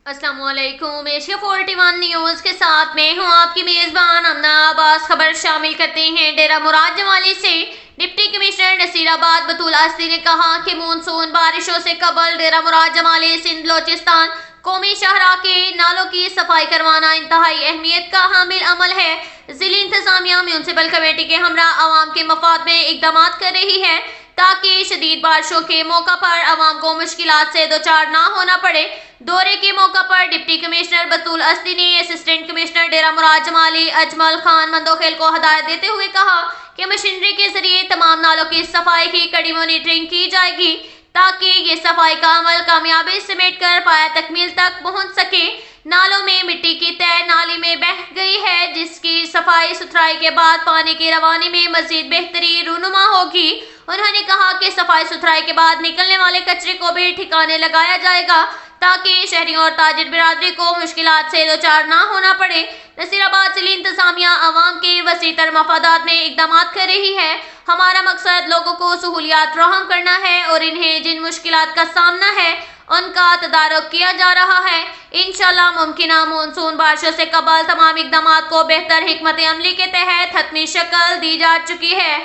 अस्सलाम वालेकुम। Asia 41 news के साथ मैं हूं आपकी मेजबान अमना अब्बास। खबर शामिल करते हैं डेरा मुराद जमाली से। डिप्टी कमिश्नर नसीराबाद बतूल अस्दी ने कहा कि मानसून बारिशों से कबल डेरा मुराद जमाली सिंध बलोचिस्तान कौमी शाहरा के नालों की सफाई करवाना इंतहाई अहमियत का हामिल अमल है। जिला इंतजामिया म्यूनसिपल कमेटी के हमरा आवाम के मफाद में इकदाम कर रही है ताकि शदीद बारिशों के मौका पर आवाम को मुश्किलात से दो चार ना होना पड़े। दौरे के मौका पर डिप्टी कमिश्नर बतूल अस्दी ने असिस्टेंट कमिश्नर डेरा मुराद जमाली अजमल खान मंदोखेल को हदायत देते हुए कहा कि मशीनरी के जरिए तमाम नालों की सफाई की कड़ी मॉनिटरिंग की जाएगी ताकि ये सफाई का अमल कामयाबी समेट कर पाया तकमील तक पहुंच सके। नालों में मिट्टी की तय नाली में बह गई है जिसकी सफाई सुथराई के बाद पानी की रवानी में मजीद बेहतरी रूनुमा होगी। उन्होंने कहा कि सफाई सुथराई के बाद निकलने वाले कचरे को भी ठिकाने लगाया जाएगा ताकि शहरियों और ताजिर बिरादरी को मुश्किलात से दो चार ना होना पड़े। नसीराबाद जिला इंतजामिया आवाम के वसीतर मफादात में इकदाम कर रही है। हमारा मकसद लोगों को सहूलियात फराहम करना है और इन्हें जिन मुश्किलात का सामना है उनका तदारुक किया जा रहा है। इंशाल्लाह मुमकिना मानसून बारिशों से कबल तमाम इकदाम को बेहतर हिकमत अमली के तहत हतमी शक्ल दी जा चुकी है।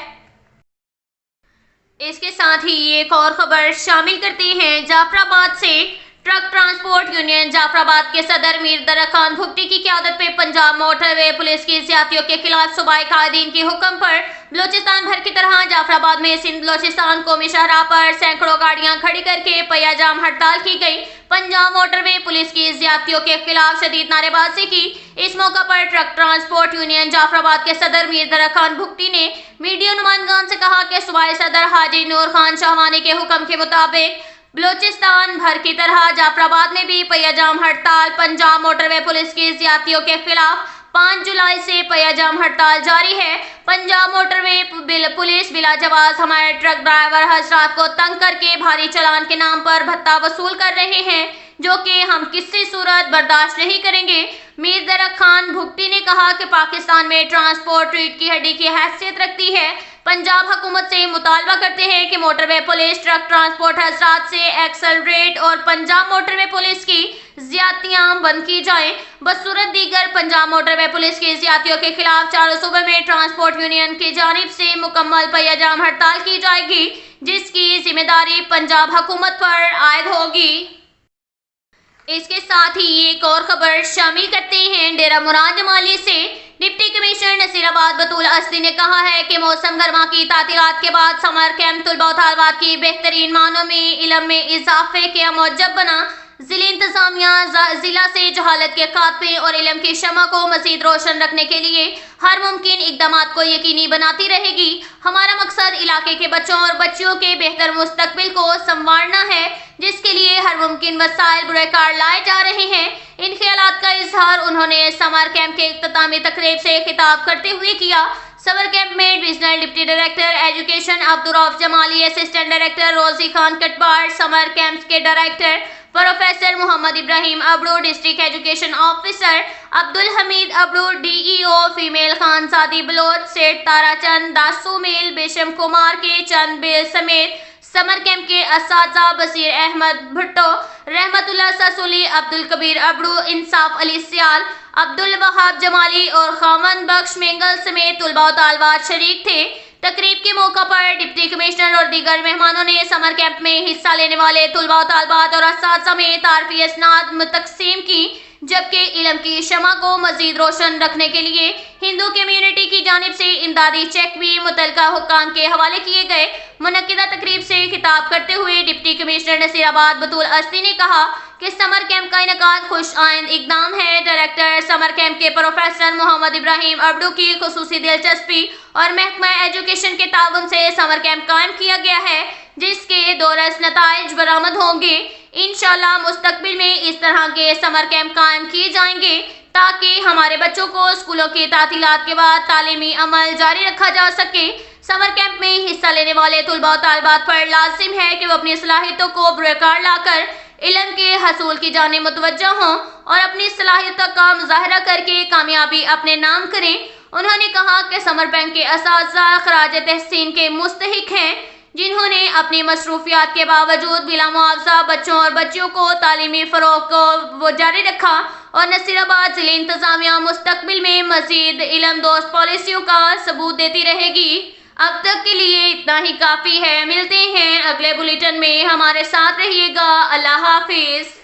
इसके साथ ही एक और खबर शामिल करते हैं जाफराबाद से। ट्रक ट्रांसपोर्ट यूनियन जाफराबाद के सदर मीर दरा खान भुट्टी की क़यादत में पंजाब मोटरवे पुलिस की ज्यादतियों के खिलाफ सूबाई कायदीन के हुक्म पर बलोचिस्तान भर की तरह जाफराबाद में सिंध बलोचिस्तान कौमी शाहरा पर सैकड़ों गाड़ियां खड़ी करके पहिया जाम हड़ताल की गई। पंजाब मोटरवे पुलिस की ज्यादतियों के खिलाफ शदीद नारेबाजी की। इस मौका पर ट्रक ट्रांसपोर्ट यूनियन जाफराबाद के सदर मीर दरा खान भुट्टी ने मीडिया नुमाइंदगान से कहा कि सूबाई सदर हाजी नूर खान शाहवानी के हुक्म के मुताबिक बलोचिस्तान भर की तरह जाफराबाद में भी पहिया जाम हड़ताल। पंजाब मोटरवे पुलिस की ज्यादतियों के खिलाफ 5 जुलाई से पहिया जाम हड़ताल जारी है। पंजाब मोटरवे पुलिस बिला जवाज हमारे ट्रक ड्राइवर हजरात को तंग करके भारी चालान के नाम पर भत्ता वसूल कर रहे हैं जो कि हम किसी सूरत बर्दाश्त नहीं करेंगे। मीर दरा खान भुट्टी ने कहा कि पाकिस्तान में ट्रांसपोर्ट रीढ़ की हड्डी की हैसियत रखती है। पंजाब हुकूमत से मुतालबा करते हैं कि मोटरवे पुलिस ट्रक ट्रांसपोर्ट हजरात से एक्सेलरेट और पंजाब मोटरवे पुलिस की ज्यादतियां बंद की जाएं। बसूरत दीगर पंजाब मोटरवे पुलिस की ज्यादतियों के खिलाफ चारों सूबे में ट्रांसपोर्ट यूनियन की जानिब से मुकम्मल पहिया जाम हड़ताल की जाएगी जिसकी जिम्मेदारी पंजाब हुकूमत पर आयद होगी। इसके साथ ही एक और खबर शामिल करते हैं डेरा मुराद जमाली से। डिप्टी कमिश्नर नसीराबाद बतूल अस्दी ने कहा है कि मौसम गर्मा की तातीलात के बाद समर कैंप तलबा व तालबात की बेहतरीन मानों में इल्म में इजाफे के मौजब बना। जिला इंतजामिया जिला से जहालत के खात्मे और इल्म की शमा को मजीद रोशन रखने के लिए हर मुमकिन इकदाम को यकीनी बनाती रहेगी। हमारा मकसद इलाके के बच्चों और बच्चियों के बेहतर मुस्तकबिल को संवारना है जिसके लिए हर मुमकिन वसाइल बुरेकार लाए जा रहे हैं। इन ख्यालात का इजहार उन्होंने समर कैंप के इख्तितामी तकरीब से खिताब करते हुए किया। समर कैंप में divisional deputy director education Abdul Rauf Jamali, assistant director Rozi Khan Katbar, summer camp के director professor Mohammad Ibrahim Abro, district education officer Abdul Hameed Abro, DEO female Khan Sadi Baloch, Seth Tarachand, Dasu Mal, Besham Kumar के चंद बेल समेत समर कैंप के असातिज़ा बसीर अहमद भुट्टो, रहमतुल्लाह ससुली, अब्दुल कबीर अबड़ू, इंसाफ अली सियाल, अब्दुल वहाब जमाली और खामन बख्श मेंगल समेत तुलबा व तालबात शरीक थे। तकरीब के मौका पर डिप्टी कमिश्नर और दीगर मेहमानों ने समर कैंप में हिस्सा लेने वाले तुलबा व तालबात और असातिज़ा में तारफी असनाद तकसीम की जबकि इल्म की शमा को मजीद रोशन रखने के लिए हिंदू कम्युनिटी की जानिब से इमदादी चेक भी मुतलका हुक्काम के हवाले किए गए। मुनक्किदा तकरीब से खिताब करते हुए डिप्टी कमिश्नर नसीराबाद बतूल अस्दी ने कहा कि समर कैंप का इनेकाद खुश आइंद इकदाम है। डायरेक्टर समर कैंप के प्रोफेसर मोहम्मद इब्राहिम अबड़ू की खुसूसी दिलचस्पी और महकमा एजुकेशन के ताउन से समर कैंप कायम किया गया है जिसके दोरस नताइज बरामद होंगे। इंशाल्लाह मुस्तकबिल में इस तरह के समर कैंप कायम किए जाएंगे ताकि हमारे बच्चों को स्कूलों की तातीलात के बाद तालीमी अमल जारी रखा जा सके। समर कैंप में हिस्सा लेने वाले तुलबा व तालबात पर लाजिम है कि वो अपनी सलाहियतों को बुरेकार लाकर इल्म के हसूल की जाने मुतवज्जा हों और अपनी सलाहियतों का मुजाहरा करके कामयाबी अपने नाम करें। उन्होंने कहा कि समर बैंक के असातिज़ा खराज तहसीन के मुस्तहिक हैं। جنہوں نے اپنی مصروفیات کے باوجود بلا معاوضہ بچوں اور بچیوں کو تعلیمی فروغ کو جاری رکھا اور نصیر آباد ضلع انتظامیہ مستقبل میں مزید علم دوست پالیسیوں کا ثبوت دیتی رہے گی۔ اب تک کے لیے اتنا ہی کافی ہے۔ ملتے ہیں اگلے بلیٹن میں، ہمارے ساتھ رہیے گا۔ اللہ حافظ۔